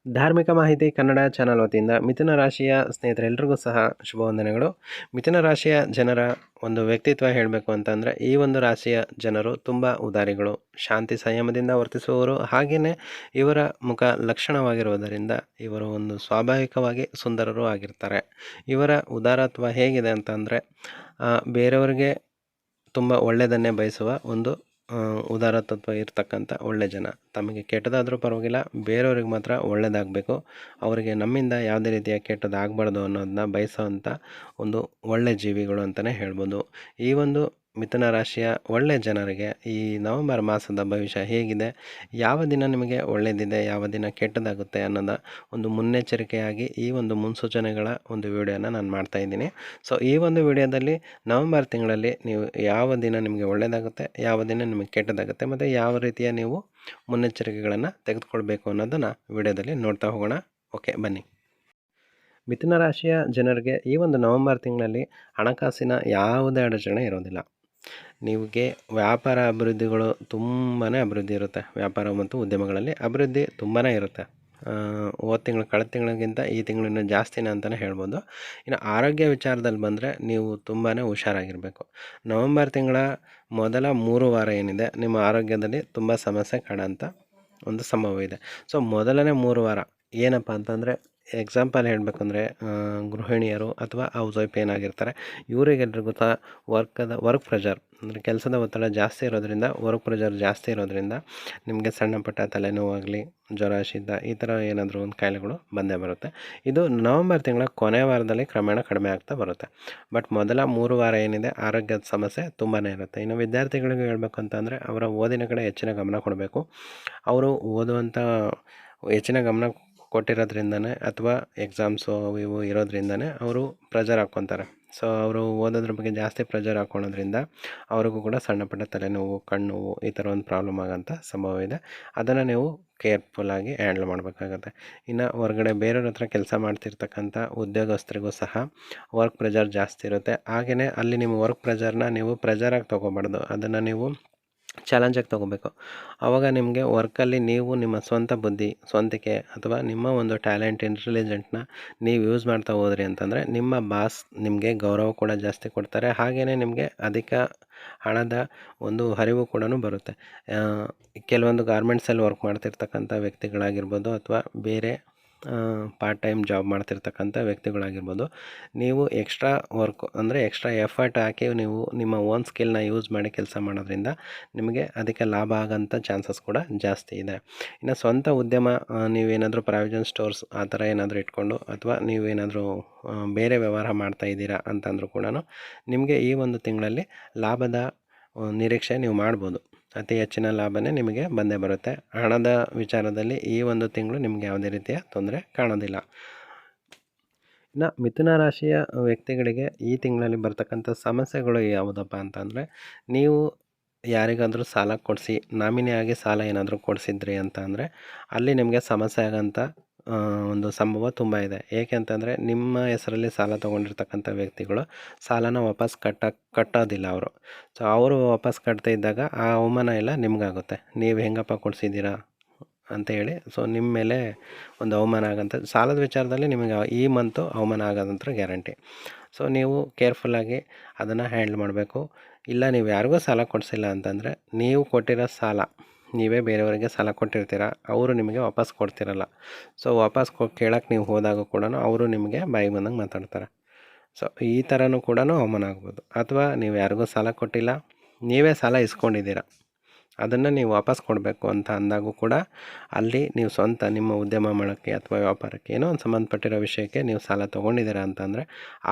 ಧಾರ್ಮಿಕ ಮಾಹಿತಿ ಕನ್ನಡ ಚಾನಲ್ ವತಿಯಿಂದ ಮಿಥುನ ರಾಶಿಯ ಸ್ನೇಹಿತರೆಲ್ಲರಿಗೂ ಸಹ ಶುಭವಂದನೆಗಳು. ಮಿಥುನ ರಾಶಿಯ ಜನರ ಒಂದು ವ್ಯಕ್ತಿತ್ವ ಹೇಳಬೇಕು ಅಂತಂದರೆ, ಈ ಒಂದು ರಾಶಿಯ ಜನರು ತುಂಬ ಉದಾರಿಗಳು, ಶಾಂತಿ ಸಂಯಮದಿಂದ ವರ್ತಿಸುವವರು. ಹಾಗೆಯೇ ಇವರ ಮುಖ ಲಕ್ಷಣವಾಗಿರುವುದರಿಂದ ಇವರು ಒಂದು ಸ್ವಾಭಾವಿಕವಾಗಿ ಸುಂದರರು ಆಗಿರ್ತಾರೆ. ಇವರ ಉದಾರತ್ವ ಹೇಗಿದೆ ಅಂತಂದರೆ, ಬೇರೆಯವರಿಗೆ ತುಂಬ ಒಳ್ಳೆಯದನ್ನೇ ಬಯಸುವ ಒಂದು ಉದಾರತತ್ವ ಇರ್ತಕ್ಕಂಥ ಒಳ್ಳೆ ಜನ. ತಮಗೆ ಕೆಟ್ಟದಾದರೂ ಪರವಾಗಿಲ್ಲ, ಬೇರೆಯವ್ರಿಗೆ ಮಾತ್ರ ಒಳ್ಳೆಯದಾಗಬೇಕು, ಅವರಿಗೆ ನಮ್ಮಿಂದ ಯಾವುದೇ ರೀತಿಯ ಕೆಟ್ಟದಾಗಬಾರ್ದು ಅನ್ನೋದನ್ನ ಬಯಸೋವಂಥ ಒಂದು ಒಳ್ಳೆ ಜೀವಿಗಳು ಅಂತಲೇ ಹೇಳ್ಬೋದು. ಈ ಒಂದು ಮಿಥುನ ರಾಶಿಯ ಒಳ್ಳೆ ಜನರಿಗೆ ಈ ನವೆಂಬರ್ ಮಾಸದ ಭವಿಷ್ಯ ಹೇಗಿದೆ, ಯಾವ ದಿನ ನಿಮಗೆ ಒಳ್ಳೆಯದಿದೆ, ಯಾವ ದಿನ ಕೆಟ್ಟದಾಗುತ್ತೆ ಅನ್ನೋದ ಒಂದು ಮುನ್ನೆಚ್ಚರಿಕೆಯಾಗಿ ಈ ಒಂದು ಮುನ್ಸೂಚನೆಗಳ ಒಂದು ವಿಡಿಯೋನ ನಾನು ಮಾಡ್ತಾಯಿದ್ದೀನಿ. ಸೊ ಈ ಒಂದು ವಿಡಿಯೋದಲ್ಲಿ ನವೆಂಬರ್ ತಿಂಗಳಲ್ಲಿ ನೀವು ಯಾವ ದಿನ ನಿಮಗೆ ಒಳ್ಳೆಯದಾಗುತ್ತೆ, ಯಾವ ದಿನ ನಿಮಗೆ ಕೆಟ್ಟದಾಗುತ್ತೆ, ಮತ್ತು ಯಾವ ರೀತಿಯ ನೀವು ಮುನ್ನೆಚ್ಚರಿಕೆಗಳನ್ನು ತೆಗೆದುಕೊಳ್ಬೇಕು ಅನ್ನೋದನ್ನು ವಿಡಿಯೋದಲ್ಲಿ ನೋಡ್ತಾ ಹೋಗೋಣ. ಓಕೆ, ಬನ್ನಿ. ಮಿಥುನ ರಾಶಿಯ ಜನರಿಗೆ ಈ ಒಂದು ನವೆಂಬರ್ ತಿಂಗಳಲ್ಲಿ ಹಣಕಾಸಿನ ಯಾವುದೇ ಅಡಚಣೆ ಇರೋದಿಲ್ಲ. ನಿಮಗೆ ವ್ಯಾಪಾರ ಅಭಿವೃದ್ಧಿಗಳು ತುಂಬಾ ಅಭಿವೃದ್ಧಿ ಇರುತ್ತೆ. ವ್ಯಾಪಾರ ಮತ್ತು ಉದ್ಯಮಗಳಲ್ಲಿ ಅಭಿವೃದ್ಧಿ ತುಂಬಾ ಇರುತ್ತೆ. ಹೋದ ತಿಂಗಳು ಕಳೆದ ತಿಂಗಳಿಗಿಂತ ಈ ತಿಂಗಳು ಇನ್ನೂ ಜಾಸ್ತಿನೇ ಅಂತಲೇ ಹೇಳ್ಬೋದು. ಇನ್ನು ಆರೋಗ್ಯ ವಿಚಾರದಲ್ಲಿ ಬಂದರೆ ನೀವು ತುಂಬಾ ಹುಷಾರಾಗಿರಬೇಕು. ನವೆಂಬರ್ ತಿಂಗಳ ಮೊದಲ 3 ವಾರ ಏನಿದೆ, ನಿಮ್ಮ ಆರೋಗ್ಯದಲ್ಲಿ ತುಂಬ ಸಮಸ್ಯೆ ಕಾಣೋಂಥ ಒಂದು ಸಂಭವ ಇದೆ. ಸೊ ಮೊದಲನೇ 3 ವಾರ ಏನಪ್ಪ ಅಂತಂದರೆ, ಎಕ್ಸಾಂಪಲ್ ಹೇಳಬೇಕಂದ್ರೆ ಗೃಹಿಣಿಯರು ಅಥವಾ ಹೌಸ್ ವೈಫ್ ಏನಾಗಿರ್ತಾರೆ, ಇವರಿಗೆಲ್ರಿಗೂ ಸಹ ವರ್ಕ್ ಪ್ರೆಷರ್ ಅಂದರೆ ಕೆಲಸದ ಒತ್ತಡ ಜಾಸ್ತಿ ಇರೋದ್ರಿಂದ, ವರ್ಕ್ ಪ್ರೆಷರ್ ಜಾಸ್ತಿ ಇರೋದ್ರಿಂದ ನಿಮಗೆ ಸಣ್ಣ ಪುಟ್ಟ ತಲೆನೋವಾಗಲಿ, ಜ್ವರ, ಶೀತ ಈ ಥರ ಏನಾದರೂ ಒಂದು ಕಾಯಿಲೆಗಳು ಬಂದೇ ಬರುತ್ತೆ. ಇದು ನವೆಂಬರ್ ತಿಂಗಳ ಕೊನೆಯ ವಾರದಲ್ಲಿ ಕ್ರಮೇಣ ಕಡಿಮೆ ಆಗ್ತಾ ಬರುತ್ತೆ. ಬಟ್ ಮೊದಲ 3 ವಾರ ಏನಿದೆ, ಆರೋಗ್ಯದ ಸಮಸ್ಯೆ ತುಂಬಾ ಇರುತ್ತೆ. ಇನ್ನು ವಿದ್ಯಾರ್ಥಿಗಳಿಗೆ ಹೇಳಬೇಕು ಅಂತಂದರೆ, ಅವರ ಓದಿನ ಕಡೆ ಹೆಚ್ಚಿನ ಗಮನ ಕೊಡಬೇಕು. ಅವರು ಓದುವಂಥ ಹೆಚ್ಚಿನ ಗಮನ ಕೊಟ್ಟಿರೋದ್ರಿಂದನೇ ಅಥವಾ ಎಕ್ಸಾಮ್ಸು ಇವು ಇರೋದ್ರಿಂದನೇ ಅವರು ಪ್ರೆಷರ್ ಹಾಕ್ಕೊತಾರೆ. ಸೊ ಅವರು ಓದೋದ್ರ ಬಗ್ಗೆ ಜಾಸ್ತಿ ಪ್ರೆಷರ್ ಹಾಕ್ಕೊಳ್ಳೋದ್ರಿಂದ ಅವ್ರಿಗೂ ಕೂಡ ಸಣ್ಣ ಪುಟ್ಟ ತಲೆನೋವು, ಕಣ್ಣು ಈ ಥರ ಒಂದು ಪ್ರಾಬ್ಲಮ್ ಆಗೋಂಥ ಸಂಭವ ಇದೆ. ಅದನ್ನು ನೀವು ಕೇರ್ಫುಲ್ಲಾಗಿ ಹ್ಯಾಂಡಲ್ ಮಾಡಬೇಕಾಗತ್ತೆ. ಇನ್ನು ಹೊರಗಡೆ ಬೇರೆಯವ್ರ ಹತ್ರ ಕೆಲಸ ಮಾಡ್ತಿರ್ತಕ್ಕಂಥ ಉದ್ಯೋಗಸ್ಥರಿಗೂ ಸಹ ವರ್ಕ್ ಪ್ರೆಷರ್ ಜಾಸ್ತಿ ಇರುತ್ತೆ. ಹಾಗೆಯೇ ಅಲ್ಲಿ ನಿಮ್ಮ ವರ್ಕ್ ಪ್ರೆಷರ್ನ ನೀವು ಪ್ರೆಷರಾಗಿ ತೊಗೋಬಾರ್ದು, ಅದನ್ನು ನೀವು ಚಾಲೆಂಜಾಗಿ ತೊಗೋಬೇಕು. ಆವಾಗ ನಿಮಗೆ ವರ್ಕಲ್ಲಿ ನೀವು ನಿಮ್ಮ ಸ್ವಂತ ಬುದ್ಧಿ, ಸ್ವಂತಿಕೆ ಅಥವಾ ನಿಮ್ಮ ಒಂದು ಟ್ಯಾಲೆಂಟ್, ಇಂಟೆಲಿಜೆಂಟ್ನ ನೀವು ಯೂಸ್ ಮಾಡ್ತಾ ಹೋದ್ರಿ ಅಂತಂದರೆ, ನಿಮ್ಮ ಬಾಸ್ ನಿಮಗೆ ಗೌರವ ಕೂಡ ಜಾಸ್ತಿ ಕೊಡ್ತಾರೆ. ಹಾಗೆಯೇ ನಿಮಗೆ ಅಧಿಕ ಹಣದ ಒಂದು ಹರಿವು ಕೂಡ ಬರುತ್ತೆ. ಕೆಲವೊಂದು ಗಾರ್ಮೆಂಟ್ಸಲ್ಲಿ ವರ್ಕ್ ಮಾಡ್ತಿರ್ತಕ್ಕಂಥ ವ್ಯಕ್ತಿಗಳಾಗಿರ್ಬೋದು, ಅಥವಾ ಬೇರೆ ಪಾರ್ಟ್ ಟೈಮ್ ಜಾಬ್ ಮಾಡ್ತಿರ್ತಕ್ಕಂಥ ವ್ಯಕ್ತಿಗಳಾಗಿರ್ಬೋದು, ನೀವು ಎಕ್ಸ್ಟ್ರಾ ವರ್ಕ್ ಅಂದರೆ ಎಕ್ಸ್ಟ್ರಾ ಎಫರ್ಟ್ ಹಾಕಿ ನೀವು ನಿಮ್ಮ ಓನ್ ಸ್ಕಿಲ್ನ ಯೂಸ್ ಮಾಡಿ ಕೆಲಸ ಮಾಡೋದ್ರಿಂದ ನಿಮಗೆ ಅದಕ್ಕೆ ಲಾಭ ಆಗೋಂಥ ಚಾನ್ಸಸ್ ಕೂಡ ಜಾಸ್ತಿ ಇದೆ. ಇನ್ನು ಸ್ವಂತ ಉದ್ಯಮ, ನೀವೇನಾದರೂ ಪ್ರಾವಿಷನ್ ಸ್ಟೋರ್ಸ್ ಆ ಥರ ಏನಾದರೂ ಇಟ್ಕೊಂಡು, ಅಥವಾ ನೀವೇನಾದರೂ ಬೇರೆ ವ್ಯವಹಾರ ಮಾಡ್ತಾಯಿದ್ದೀರಾ ಅಂತಂದರೂ ಕೂಡ ನಿಮಗೆ ಈ ಒಂದು ತಿಂಗಳಲ್ಲಿ ಲಾಭದ ನಿರೀಕ್ಷೆ ನೀವು ಮಾಡ್ಬೋದು. ಅತಿ ಹೆಚ್ಚಿನ ಲಾಭನೇ ನಿಮಗೆ ಬಂದೇ ಬರುತ್ತೆ. ಹಣದ ವಿಚಾರದಲ್ಲಿ ಈ ಒಂದು ತಿಂಗಳು ನಿಮಗೆ ಯಾವುದೇ ರೀತಿಯ ತೊಂದರೆ ಕಾಣೋದಿಲ್ಲ. ಇನ್ನು ಮಿಥುನ ರಾಶಿಯ ವ್ಯಕ್ತಿಗಳಿಗೆ ಈ ತಿಂಗಳಲ್ಲಿ ಬರ್ತಕ್ಕಂಥ ಸಮಸ್ಯೆಗಳು ಯಾವುದಪ್ಪ ಅಂತಂದರೆ, ನೀವು ಯಾರಿಗಾದರೂ ಸಾಲ ಕೊಡಿಸಿ, ನಾಮಿನಿಯಾಗಿ ಸಾಲ ಏನಾದರೂ ಕೊಡಿಸಿದ್ರಿ ಅಂತ ಅಂದರೆ, ಅಲ್ಲಿ ನಿಮಗೆ ಸಮಸ್ಯೆ ಆಗೋಂಥ ಒಂದು ಸಂಭವ ತುಂಬ ಇದೆ. ಏಕೆ ಅಂತಂದರೆ, ನಿಮ್ಮ ಹೆಸರಲ್ಲಿ ಸಾಲ ತೊಗೊಂಡಿರ್ತಕ್ಕಂಥ ವ್ಯಕ್ತಿಗಳು ಸಾಲನ ವಾಪಸ್ ಕಟ್ಟೋದಿಲ್ಲ ಅವರು. ಸೊ ಅವರು ವಾಪಸ್ ಕಟ್ಟದೇ ಇದ್ದಾಗ ಆ ಅವಮಾನ ಎಲ್ಲ ನಿಮಗಾಗುತ್ತೆ. ನೀವು ಹೆಂಗಪ್ಪ ಕೊಡಿಸಿದ್ದೀರಾ ಅಂತೇಳಿ, ಸೊ ನಿಮ್ಮ ಮೇಲೆ ಒಂದು ಅವಮಾನ ಆಗೋಂಥ ಸಾಲದ ವಿಚಾರದಲ್ಲಿ ನಿಮಗೆ ಈ ಮಂತು ಅವಮಾನ ಆಗೋದಂತ ಗ್ಯಾರಂಟಿ. ಸೊ ನೀವು ಕೇರ್ಫುಲ್ಲಾಗಿ ಅದನ್ನು ಹ್ಯಾಂಡಲ್ ಮಾಡಬೇಕು. ಇಲ್ಲ ನೀವು ಯಾರಿಗೂ ಸಾಲ ಕೊಡಿಸಿಲ್ಲ ಅಂತಂದರೆ, ನೀವು ಕೊಟ್ಟಿರೋ ಸಾಲ ನೀವೇ ಬೇರೆಯವರಿಗೆ ಸಾಲ ಕೊಟ್ಟಿರ್ತೀರ, ಅವರು ನಿಮಗೆ ವಾಪಸ್ ಕೊಡ್ತಿರಲ್ಲ. ಸೊ ವಾಪಸ್ ಕೇಳೋಕ್ಕೆ ನೀವು ಹೋದಾಗ ಕೂಡ ಅವರು ನಿಮಗೆ ಬಾಯಿಗೆ ಬಂದಂಗೆ ಮಾತಾಡ್ತಾರೆ. ಸೊ ಈ ಥರನೂ ಕೂಡ ಅವಮಾನ ಆಗ್ಬೋದು. ಅಥವಾ ನೀವು ಯಾರಿಗೂ ಸಾಲ ಕೊಟ್ಟಿಲ್ಲ, ನೀವೇ ಸಾಲ ಇಸ್ಕೊಂಡಿದ್ದೀರ, ಅದನ್ನು ನೀವು ವಾಪಸ್ ಕೊಡಬೇಕು ಅಂತ ಅಂದಾಗೂ ಕೂಡ ಅಲ್ಲಿ ನೀವು ಸ್ವಂತ ನಿಮ್ಮ ಉದ್ಯಮ ಮಾಡೋಕ್ಕೆ ಅಥವಾ ವ್ಯಾಪಾರಕ್ಕೆ ಏನೋ ಒಂದು ಸಂಬಂಧಪಟ್ಟಿರೋ ವಿಷಯಕ್ಕೆ ನೀವು ಸಾಲ ತೊಗೊಂಡಿದ್ದೀರಾ ಅಂತಂದರೆ,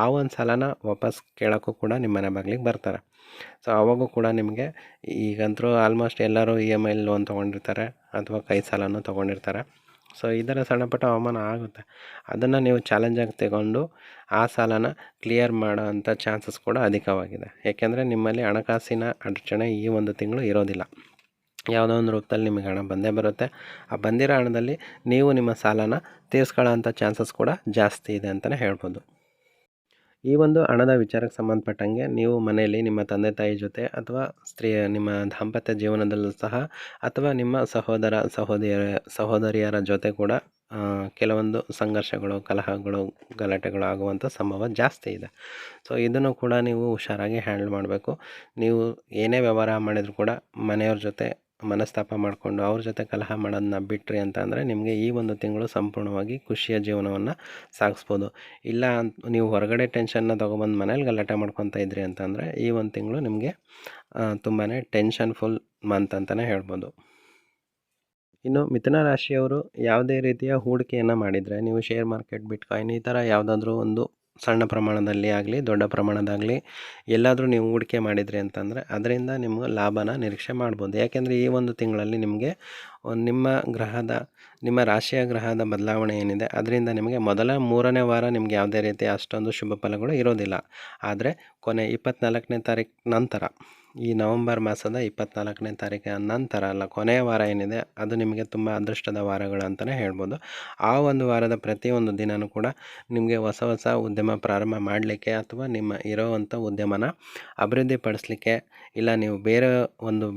ಆ ಒಂದು ಸಾಲನ ವಾಪಸ್ ಕೇಳೋಕ್ಕೂ ಕೂಡ ನಿಮ್ಮ ಮನೆ ಬಾಗಿಲಿಗೆ ಬರ್ತಾರೆ. ಸೊ ಆವಾಗೂ ಕೂಡ ನಿಮಗೆ, ಈಗಂತೂ ಆಲ್ಮೋಸ್ಟ್ ಎಲ್ಲರೂ EMI ಲೋನ್ ತೊಗೊಂಡಿರ್ತಾರೆ ಅಥವಾ ಕೈ ಸಾಲನೂ ತೊಗೊಂಡಿರ್ತಾರೆ. ಸೊ ಇದರ ಸಣ್ಣ ಪುಟ್ಟ ಅವಮಾನ ಆಗುತ್ತೆ. ಅದನ್ನು ನೀವು ಚಾಲೆಂಜಾಗಿ ತಗೊಂಡು ಆ ಸಾಲನ ಕ್ಲಿಯರ್ ಮಾಡೋ ಅಂಥ ಚಾನ್ಸಸ್ ಕೂಡ ಅಧಿಕವಾಗಿದೆ. ಏಕೆಂದರೆ ನಿಮ್ಮಲ್ಲಿ ಹಣಕಾಸಿನ ಅಡಚಣೆ ಈ ಒಂದು ತಿಂಗಳು ಇರೋದಿಲ್ಲ. ಯಾವುದೋ ಒಂದು ರೂಪದಲ್ಲಿ ನಿಮಗೆ ಹಣ ಬಂದೇ ಬರುತ್ತೆ. ಆ ಬಂದಿರೋ ಹಣದಲ್ಲಿ ನೀವು ನಿಮ್ಮ ಸಾಲನ ತೀರಿಸ್ಕೊಳ್ಳೋ ಅಂಥ ಚಾನ್ಸಸ್ ಕೂಡ ಜಾಸ್ತಿ ಇದೆ ಅಂತಲೇ ಹೇಳ್ಬೋದು. ಈ ಒಂದು ಹಣದ ವಿಚಾರಕ್ಕೆ ಸಂಬಂಧಪಟ್ಟಂಗೆ ನೀವು ಮನೆಯಲ್ಲಿ ನಿಮ್ಮ ತಂದೆ ತಾಯಿ ಜೊತೆ, ಅಥವಾ ನಿಮ್ಮ ದಾಂಪತ್ಯ ಜೀವನದಲ್ಲೂ ಸಹ, ಅಥವಾ ನಿಮ್ಮ ಸಹೋದರಿಯರ ಜೊತೆ ಕೂಡ ಕೆಲವೊಂದು ಸಂಘರ್ಷಗಳು, ಕಲಹಗಳು, ಗಲಾಟೆಗಳು ಆಗುವಂಥ ಸಂಭವ ಜಾಸ್ತಿ ಇದೆ. ಸೊ ಇದನ್ನು ಕೂಡ ನೀವು ಹುಷಾರಾಗಿ ಹ್ಯಾಂಡಲ್ ಮಾಡಬೇಕು. ನೀವು ಏನೇ ವ್ಯವಹಾರ ಮಾಡಿದರೂ ಕೂಡ ಮನೆಯವ್ರ ಜೊತೆ ಮನಸ್ತಾಪ ಮಾಡಿಕೊಂಡು ಅವ್ರ ಜೊತೆ ಕಲಹ ಮಾಡೋದನ್ನ ಬಿಟ್ರಿ ಅಂತ ಅಂದರೆ ನಿಮಗೆ ಈ ಒಂದು ತಿಂಗಳು ಸಂಪೂರ್ಣವಾಗಿ ಖುಷಿಯ ಜೀವನವನ್ನು ಸಾಗಿಸ್ಬೋದು. ಇಲ್ಲ ನೀವು ಹೊರಗಡೆ ಟೆನ್ಷನ್ನ ತೊಗೊಬಂದು ಮನೇಲಿ ಗಲಾಟೆ ಮಾಡ್ಕೊತಾ ಇದ್ರಿ ಅಂತಂದರೆ ಈ ಒಂದು ತಿಂಗಳು ನಿಮಗೆ ತುಂಬಾ ಟೆನ್ಷನ್ ಫುಲ್ ಮಂತ್ ಅಂತಲೇ ಹೇಳ್ಬೋದು. ಇನ್ನು ಮಿಥುನ ರಾಶಿಯವರು ಯಾವುದೇ ರೀತಿಯ ಹೂಡಿಕೆಯನ್ನು ಮಾಡಿದರೆ, ನೀವು ಶೇರ್ ಮಾರ್ಕೆಟ್, ಬಿಟ್ಕಾಯಿನ್ ಈ ಥರ ಯಾವುದಾದ್ರೂ ಒಂದು ಸಣ್ಣ ಪ್ರಮಾಣದಲ್ಲಿ ಆಗಲಿ ದೊಡ್ಡ ಪ್ರಮಾಣದಾಗಲಿ ಎಲ್ಲಾದರೂ ನೀವು ಹೂಡಿಕೆ ಮಾಡಿದ್ರಿ ಅಂತಂದರೆ ಅದರಿಂದ ನಿಮ್ಗೆ ಲಾಭನ ನಿರೀಕ್ಷೆ ಮಾಡ್ಬೋದು. ಯಾಕೆಂದರೆ ಈ ಒಂದು ತಿಂಗಳಲ್ಲಿ ನಿಮಗೆ ನಿಮ್ಮ ರಾಶಿಯ ಗ್ರಹದ ಬದಲಾವಣೆ ಏನಿದೆ ಅದರಿಂದ ನಿಮಗೆ ಮೊದಲ 3ನೇ ವಾರ ನಿಮಗೆ ಯಾವುದೇ ರೀತಿಯ ಅಷ್ಟೊಂದು ಶುಭ ಫಲಗಳು ಇರೋದಿಲ್ಲ. ಆದರೆ ಕೊನೆ 24ನೇ ತಾರೀಕು ನಂತರ, ಈ ನವಂಬರ್ ಮಾಸದ 24ನೇ ತಾರೀಕಿನ ನಂತರ ಅಲ್ಲ, ಕೊನೆಯ ವಾರ ಏನಿದೆ ಅದು ನಿಮಗೆ ತುಂಬ ಅದೃಷ್ಟದ ವಾರಗಳು ಅಂತಲೇ ಹೇಳ್ಬೋದು. ಆ ಒಂದು ವಾರದ ಪ್ರತಿಯೊಂದು ದಿನವೂ ಕೂಡ ನಿಮಗೆ ಹೊಸ ಹೊಸ ಉದ್ಯಮ ಪ್ರಾರಂಭ ಮಾಡಲಿಕ್ಕೆ ಅಥವಾ ನಿಮ್ಮ ಇರೋವಂಥ ಉದ್ಯಮನ ಅಭಿವೃದ್ಧಿಪಡಿಸಲಿಕ್ಕೆ, ಇಲ್ಲ ನೀವು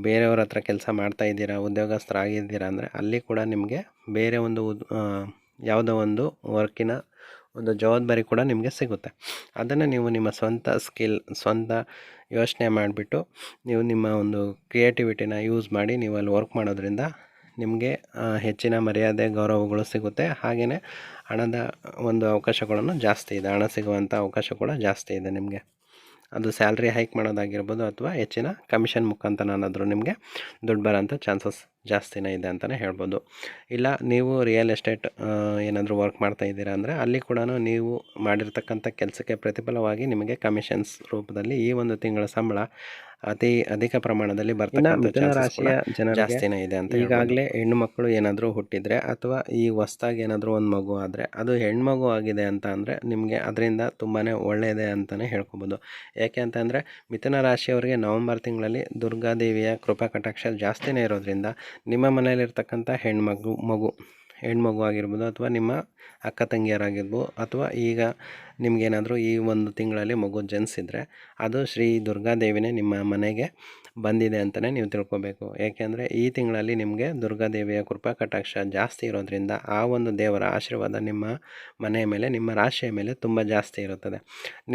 ಬೇರೆಯವ್ರ ಹತ್ರ ಕೆಲಸ ಮಾಡ್ತಾ ಇದ್ದೀರಾ, ಉದ್ಯೋಗಸ್ಥರಾಗಿದ್ದೀರಾ ಅಂದರೆ ಅಲ್ಲಿ ಕೂಡ ನಿಮಗೆ ಬೇರೆ ಒಂದು ಯಾವುದೋ ಒಂದು ವರ್ಕಿನ ಒಂದು ಜವಾಬ್ದಾರಿ ಕೂಡ ನಿಮಗೆ ಸಿಗುತ್ತೆ. ಅದನ್ನು ನೀವು ನಿಮ್ಮ ಸ್ವಂತ ಸ್ವಂತ ಯೋಚನೆ ಮಾಡಿಬಿಟ್ಟು ನೀವು ನಿಮ್ಮ ಒಂದು ಕ್ರಿಯೇಟಿವಿಟಿನ ಯೂಸ್ ಮಾಡಿ ನೀವು ಅಲ್ಲಿ ವರ್ಕ್ ಮಾಡೋದ್ರಿಂದ ನಿಮಗೆ ಹೆಚ್ಚಿನ ಮರ್ಯಾದೆ, ಗೌರವಗಳು ಸಿಗುತ್ತೆ. ಹಾಗೆಯೇ ಹಣದ ಒಂದು ಅವಕಾಶಗಳನ್ನು ಜಾಸ್ತಿ ಇದೆ, ಹಣ ಸಿಗುವಂಥ ಅವಕಾಶ ಕೂಡ ಜಾಸ್ತಿ ಇದೆ ನಿಮಗೆ. ಅದು ಸ್ಯಾಲ್ರಿ ಹೈಕ್ ಮಾಡೋದಾಗಿರ್ಬೋದು ಅಥವಾ ಹೆಚ್ಚಿನ ಕಮಿಷನ್ ಮುಖಾಂತರನಾದರೂ ನಿಮಗೆ ದುಡ್ಡು ಬರೋಂಥ ಚಾನ್ಸಸ್ ಜಾಸ್ತಿನೇ ಇದೆ ಅಂತಲೇ ಹೇಳ್ಬೋದು. ಇಲ್ಲ ನೀವು ರಿಯಲ್ ಎಸ್ಟೇಟ್ ಏನಾದರೂ ವರ್ಕ್ ಮಾಡ್ತಾ ಇದ್ದೀರಾ ಅಂದರೆ ಅಲ್ಲಿ ಕೂಡ ನೀವು ಮಾಡಿರ್ತಕ್ಕಂಥ ಕೆಲಸಕ್ಕೆ ಪ್ರತಿಫಲವಾಗಿ ನಿಮಗೆ ಕಮಿಷನ್ಸ್ ರೂಪದಲ್ಲಿ ಈ ಒಂದು ತಿಂಗಳ ಸಂಬಳ ಅಧಿಕ ಪ್ರಮಾಣದಲ್ಲಿ ಬರ್ತಕ್ಕಂಥ ಚಾನ್ಸಸ್ ಕೂಡ ಜಾಸ್ತಿನೇ ಇದೆ ಅಂತ. ಈಗಾಗಲೇ ಹೆಣ್ಣು ಮಕ್ಕಳು ಏನಾದರೂ ಹುಟ್ಟಿದರೆ ಅಥವಾ ಈ ಹೊಸ್ದಾಗಿ ಏನಾದರೂ ಒಂದು ಮಗು ಆದರೆ ಅದು ಹೆಣ್ಮಗು ಆಗಿದೆ ಅಂತ ಅಂದರೆ ನಿಮಗೆ ಅದರಿಂದ ತುಂಬಾ ಒಳ್ಳೆಯದೇ ಅಂತಲೇ ಹೇಳ್ಕೊಬೋದು. ಯಾಕೆ ಅಂತಂದರೆ ಮಿಥುನ ರಾಶಿಯವರಿಗೆ ನವಂಬರ್ ತಿಂಗಳಲ್ಲಿ ದುರ್ಗಾದೇವಿಯ ಕೃಪಾ ಕಟಾಕ್ಷ ಜಾಸ್ತಿನೇ ಇರೋದ್ರಿಂದ ನಿಮ್ಮ ಮನೆಯಲ್ಲಿರ್ತಕ್ಕಂಥ ಹೆಣ್ಮಗು ಆಗಿರ್ಬೋದು ಅಥವಾ ನಿಮ್ಮ ಅಕ್ಕ ತಂಗಿಯರಾಗಿರ್ಬೋದು ಅಥವಾ ಈಗ ನಿಮಗೇನಾದರೂ ಈ ಒಂದು ತಿಂಗಳಲ್ಲಿ ಮಗು ಜನಿಸಿದರೆ ಅದು ಶ್ರೀ ದುರ್ಗಾದೇವಿನೇ ನಿಮ್ಮ ಮನೆಗೆ ಬಂದಿದೆ ಅಂತಲೇ ನೀವು ತಿಳ್ಕೊಬೇಕು. ಏಕೆಂದರೆ ಈ ತಿಂಗಳಲ್ಲಿ ನಿಮಗೆ ದುರ್ಗಾದೇವಿಯ ಕೃಪಾ ಕಟಾಕ್ಷ ಜಾಸ್ತಿ ಇರೋದ್ರಿಂದ ಆ ಒಂದು ದೇವರ ಆಶೀರ್ವಾದ ನಿಮ್ಮ ಮನೆಯ ಮೇಲೆ, ನಿಮ್ಮ ರಾಶಿಯ ಮೇಲೆ ತುಂಬ ಜಾಸ್ತಿ ಇರುತ್ತದೆ.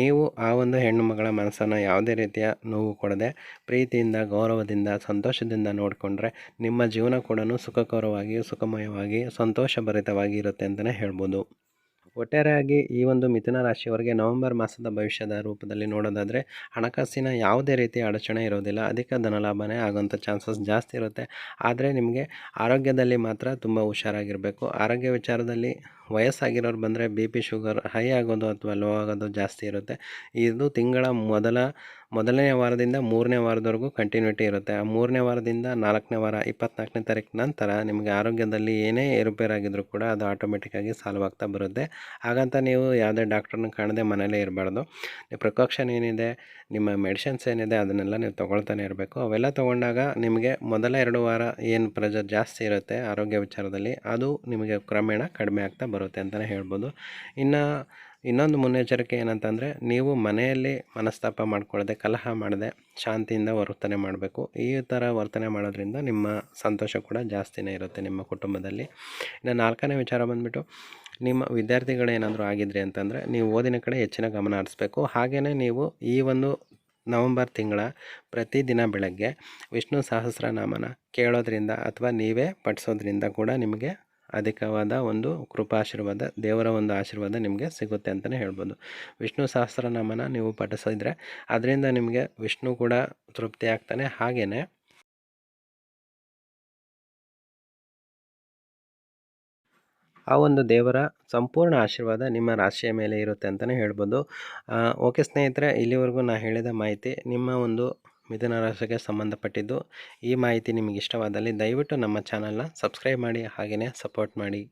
ನೀವು ಆ ಒಂದು ಹೆಣ್ಣು ಮಗಳ ಮನಸ್ಸನ್ನು ಯಾವುದೇ ರೀತಿಯ ನೋವು ಕೊಡದೆ ಪ್ರೀತಿಯಿಂದ, ಗೌರವದಿಂದ, ಸಂತೋಷದಿಂದ ನೋಡಿಕೊಂಡ್ರೆ ನಿಮ್ಮ ಜೀವನ ಕೂಡ ಸುಖಕರವಾಗಿ, ಸುಖಮಯವಾಗಿ, ಸಂತೋಷಭರಿತವಾಗಿ ಇರುತ್ತೆ ಅಂತಲೇ ಹೇಳ್ಬೋದು. ಒಟ್ಟಾರೆಯಾಗಿ ಈ ಒಂದು ಮಿಥುನ ರಾಶಿಯವರಿಗೆ ನವಂಬರ್ ಮಾಸದ ಭವಿಷ್ಯದ ರೂಪದಲ್ಲಿ ನೋಡೋದಾದರೆ ಹಣಕಾಸಿನ ಯಾವುದೇ ರೀತಿಯ ಅಡಚಣೆ ಇರೋದಿಲ್ಲ, ಅಧಿಕ ಧನಲಾಭನೇ ಆಗೋಂಥ ಚಾನ್ಸಸ್ ಜಾಸ್ತಿ ಇರುತ್ತೆ. ಆದರೆ ನಿಮಗೆ ಆರೋಗ್ಯದಲ್ಲಿ ಮಾತ್ರ ತುಂಬ ಹುಷಾರಾಗಿರಬೇಕು. ಆರೋಗ್ಯ ವಿಚಾರದಲ್ಲಿ ವಯಸ್ಸಾಗಿರೋರು ಬಂದರೆ BP, ಶುಗರ್ ಹೈ ಆಗೋದು ಅಥವಾ ಲೋ ಆಗೋದು ಜಾಸ್ತಿ ಇರುತ್ತೆ. ಇದು ತಿಂಗಳ ಮೊದಲನೇ ವಾರದಿಂದ 3ನೇ ವಾರದವರೆಗೂ ಕಂಟಿನ್ಯೂಟಿ ಇರುತ್ತೆ. ಆ 3ನೇ ವಾರದಿಂದ 4ನೇ ವಾರ 24ನೇ ತಾರೀಕು ನಂತರ ನಿಮಗೆ ಆರೋಗ್ಯದಲ್ಲಿ ಏನೇ ಏರುಪೇರಾಗಿದ್ದರೂ ಕೂಡ ಅದು ಆಟೋಮೆಟಿಕ್ಕಾಗಿ ಸಾಲ್ವ್ ಆಗ್ತಾ ಬರುತ್ತೆ. ಹಾಗಂತ ನೀವು ಯಾವುದೇ ಡಾಕ್ಟ್ರನ್ನ ಕಾಣದೆ ಮನೇಲೇ ಇರಬಾರ್ದು. ಪ್ರಿಕಾಷನ್ ಏನಿದೆ, ನಿಮ್ಮ ಮೆಡಿಷನ್ಸ್ ಏನಿದೆ ಅದನ್ನೆಲ್ಲ ನೀವು ತೊಗೊಳ್ತಾನೆ ಇರಬೇಕು. ಅವೆಲ್ಲ ತೊಗೊಂಡಾಗ ನಿಮಗೆ ಮೊದಲ 2 ವಾರ ಏನು ಪ್ರೆಷರ್ ಜಾಸ್ತಿ ಇರುತ್ತೆ ಆರೋಗ್ಯ ವಿಚಾರದಲ್ಲಿ ಅದು ನಿಮಗೆ ಕ್ರಮೇಣ ಕಡಿಮೆ ಆಗ್ತಾ ಬರುತ್ತೆ ಅಂತಲೇ ಹೇಳ್ಬೋದು. ಇನ್ನೊಂದು ಮುನ್ನೆಚ್ಚರಿಕೆ ಏನಂತಂದರೆ ನೀವು ಮನೆಯಲ್ಲಿ ಮನಸ್ತಾಪ ಮಾಡ್ಕೊಳ್ಳದೆ, ಕಲಹ ಮಾಡದೆ ಶಾಂತಿಯಿಂದ ವರ್ತನೆ ಮಾಡಬೇಕು. ಈ ಥರ ವರ್ತನೆ ಮಾಡೋದ್ರಿಂದ ನಿಮ್ಮ ಸಂತೋಷ ಕೂಡ ಜಾಸ್ತಿನೇ ಇರುತ್ತೆ ನಿಮ್ಮ ಕುಟುಂಬದಲ್ಲಿ. ಇನ್ನು 4ನೇ ವಿಚಾರ ಬಂದುಬಿಟ್ಟು ನಿಮ್ಮ ವಿದ್ಯಾರ್ಥಿಗಳೇನಾದರೂ ಆಗಿದ್ರಿ ಅಂತಂದರೆ ನೀವು ಓದಿನ ಕಡೆ ಹೆಚ್ಚಿನ ಗಮನ ಹರಿಸ್ಬೇಕು. ಹಾಗೆಯೇ ನೀವು ಈ ಒಂದು ನವಂಬರ್ ತಿಂಗಳ ಪ್ರತಿದಿನ ಬೆಳಗ್ಗೆ ವಿಷ್ಣು ಸಹಸ್ರನಾಮನ ಕೇಳೋದ್ರಿಂದ ಅಥವಾ ನೀವೇ ಪಠಿಸೋದ್ರಿಂದ ಕೂಡ ನಿಮಗೆ ಅಧಿಕವಾದ ಒಂದು ಕೃಪಾಶೀರ್ವಾದ, ದೇವರ ಒಂದು ಆಶೀರ್ವಾದ ನಿಮಗೆ ಸಿಗುತ್ತೆ ಅಂತಲೇ ಹೇಳ್ಬೋದು. ವಿಷ್ಣು ಸಹಸ್ರನಾಮನ ನೀವು ಪಠಿಸಿದ್ರೆ ಅದರಿಂದ ನಿಮಗೆ ವಿಷ್ಣು ಕೂಡ ತೃಪ್ತಿ ಆಗ್ತಾನೆ. ಹಾಗೆಯೇ ಆ ಒಂದು ದೇವರ ಸಂಪೂರ್ಣ ಆಶೀರ್ವಾದ ನಿಮ್ಮ ರಾಶಿಯ ಮೇಲೆ ಇರುತ್ತೆ ಅಂತಲೇ ಹೇಳ್ಬೋದು. ಓಕೆ ಸ್ನೇಹಿತರೆ, ಇಲ್ಲಿವರೆಗೂ ನಾನು ಹೇಳಿದ ಮಾಹಿತಿ ನಿಮ್ಮ ಒಂದು ಮಿಥುನ ರಾಶಿಗೆ ಸಂಬಂಧಪಟ್ಟಿದ್ದು. ಈ ಮಾಹಿತಿ ನಿಮಗೆ ಇಷ್ಟವಾದಲ್ಲಿ ದಯವಿಟ್ಟು ನಮ್ಮ ಚಾನಲ್ನ ಸಬ್ಸ್ಕ್ರೈಬ್ ಮಾಡಿ, ಹಾಗೆಯೇ ಸಪೋರ್ಟ್ ಮಾಡಿ.